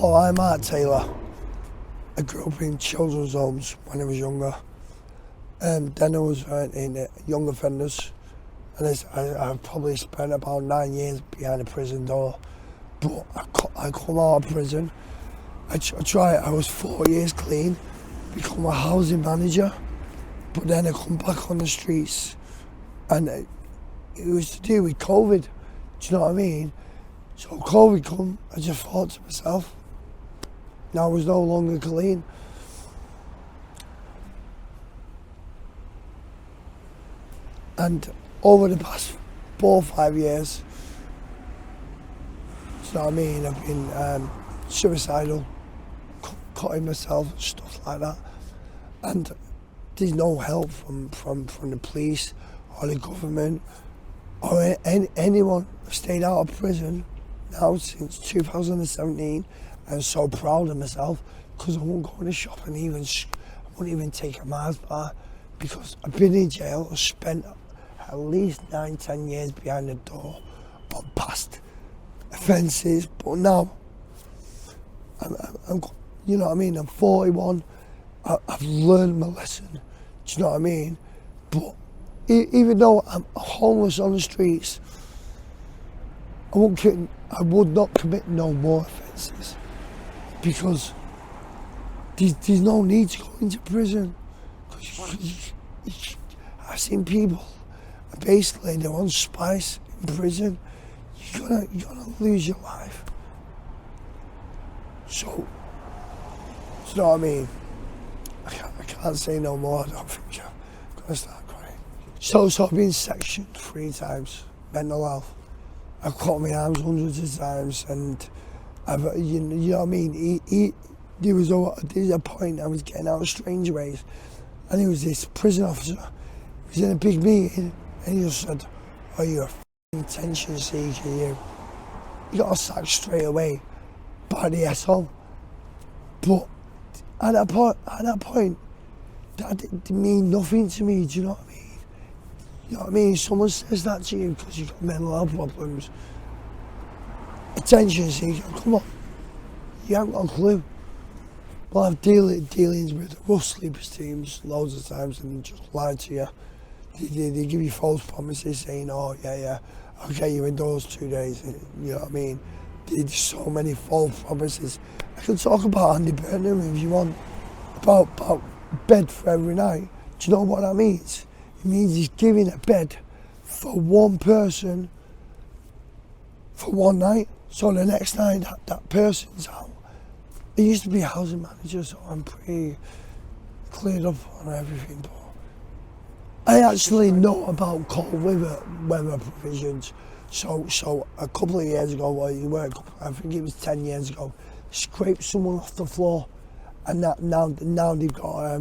Oh, I'm Mark Taylor. I grew up in children's homes when I was younger. Then I was in young offenders, and I've probably spent about 9 years behind a prison door. But I come out of prison. I was 4 years clean, become a housing manager, but then I come back on the streets, and it was to do with COVID. Do you know what I mean? So COVID come, I just thought to myself, now I was no longer clean. And over the past 4 or 5 years, you know what I mean, I've been suicidal, cutting myself, stuff like that. And there's no help from the police or the government or anyone. I've stayed out of prison now since 2017. I'm so proud of myself because I won't go in the shop and I won't even take a Mars bar because I've been in jail. I've spent at least 9-10 years behind the door on past offences, but now I'm you know what I mean, I'm 41. I've learned my lesson. Do you know what I mean? But even though I'm homeless on the streets, I would not commit no more offences because there's no need to go into prison. I've seen people, basically they're on spice in prison. You're gonna lose your life. So, you know what I mean? I can't say no more. I don't think I'm gonna start crying. So I've been sectioned 3 times, mental health. I've cut my arms hundreds of times, and you know what I mean? There was a point I was getting out of strangerays, and there was this prison officer. He was in a big meeting, and he just said, "Oh, you're a f***ing attention seeker, you." You got sacked straight away by the asshole. But at that point, that didn't mean nothing to me. Do you know what I mean? You know what I mean? Someone says that to you because you've got mental health problems. Attention seeker, come on. You haven't got a clue. Well, I've dealings with rough sleepers teams loads of times and they just lie to you. They give you false promises saying, oh, yeah, I'll get you indoors 2 days. You know what I mean? There's so many false promises. I can talk about Andy Burnham if you want, about bed for every night. Do you know what that means? It means he's giving a bed for one person for one night. So the next night that person's out. I used to be a housing manager, so I'm pretty cleared up on everything. But I actually know about cold weather provisions. So a couple of years ago, I think it was 10 years ago, scraped someone off the floor, and now they've got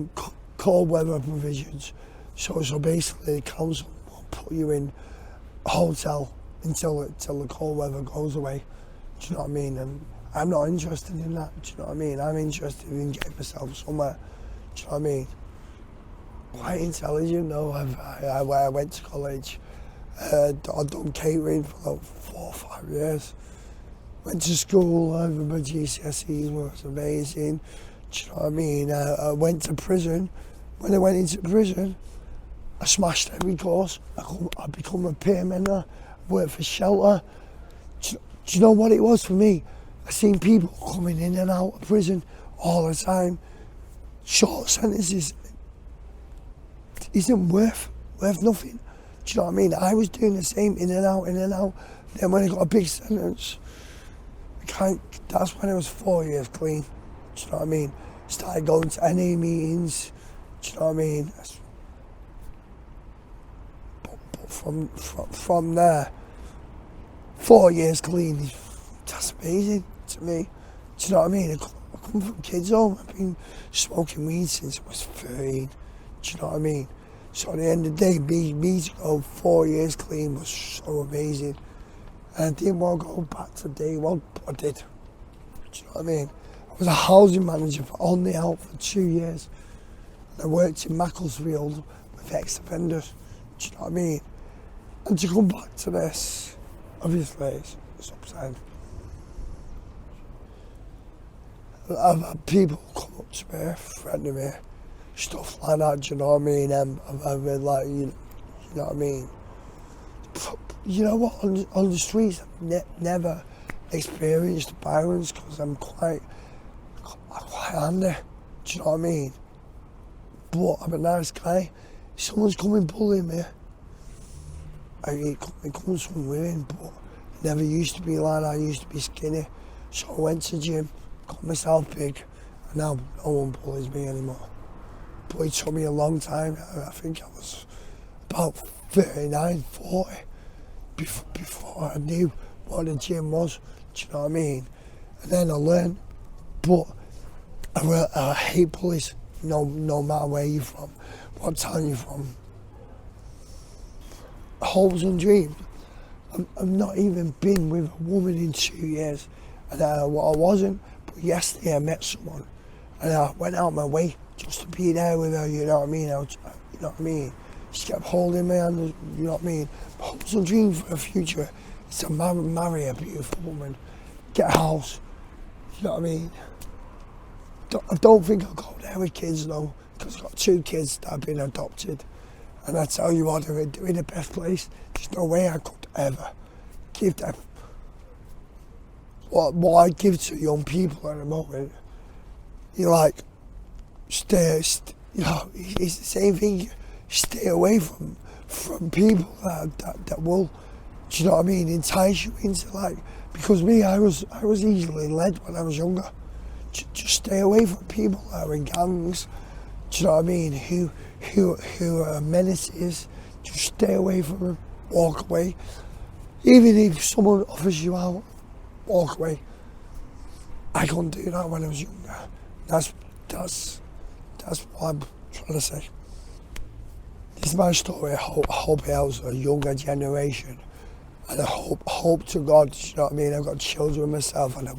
cold weather provisions. So basically, the council will put you in a hotel until the cold weather goes away. Do you know what I mean? And I'm not interested in that. Do you know what I mean? I'm interested in getting myself somewhere. Do you know what I mean? Quite intelligent though. I went to college. I've done catering for like 4 or 5 years. Went to school. My GCSEs was amazing. Do you know what I mean? I went to prison. When I went into prison, I smashed every course. I become a peer mentor. I worked for shelter. Do you know what it was for me? I seen people coming in and out of prison all the time. Short sentences isn't worth nothing. Do you know what I mean? I was doing the same, in and out. Then when I got a big sentence, that's when I was 4 years clean. Do you know what I mean? Started going to NA meetings. Do you know what I mean? But from there, 4 years clean, that's amazing to me. Do you know what I mean? I come from kids' home. I've been smoking weed since I was 13. Do you know what I mean? So at the end of the day, me to go 4 years clean was so amazing. And I didn't want to go back to day one, but I did. Do you know what I mean? I was a housing manager for Only Out for 2 years. And I worked in Macclesfield with ex-offenders. Do you know what I mean? And to come back to this, obviously, it's upside. I've had people come up to me, threatening me, stuff like that, do you know what I mean? I've been like, you know what I mean? You know what, on the streets, I've never experienced violence because I'm quite handy, do you know what I mean? But I'm a nice guy. If someone's coming bullying me, it comes from women, but it never used to be like that. I used to be skinny. So I went to the gym, got myself big, and now no one bullies me anymore. But it took me a long time. I think I was about 39, 40 before I knew what the gym was. Do you know what I mean? And then I learned. But I hate bullies, no matter where you're from, what town you're from. Hopes and dreams. I've not even been with a woman in 2 years. And I wasn't, but yesterday I met someone and I went out my way just to be there with her, you know what I mean? You know what I mean? She kept holding me hand, you know what I mean? Hopes and dreams for the future is to marry a beautiful woman, get a house, you know what I mean? I don't think I'll go there with kids though, because I've got 2 kids that have been adopted. And I tell you what, they're in the best place. There's no way I could ever give them what I give to young people at the moment. You like, you know, it's the same thing. Stay away from people that will, do you know what I mean, entice you into like, because me, I was easily led when I was younger. Just stay away from people that are in gangs, do you know what I mean, who are menaces. Just stay away from them, walk away. Even if someone offers you out, walk away. I couldn't do that when I was younger. That's what I'm trying to say. This is my story. I hope it helps a younger generation. And I hope to God, you know what I mean? I've got children myself, and I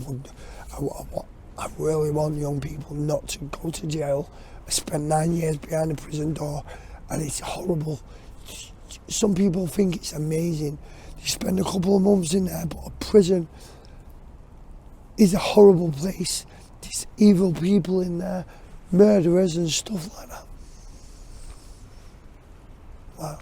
really want young people not to go to jail. I spent 9 years behind a prison door, and it's horrible. Some people think it's amazing. You spend a couple of months in there, but a prison is a horrible place. There's evil people in there, murderers and stuff like that. Wow.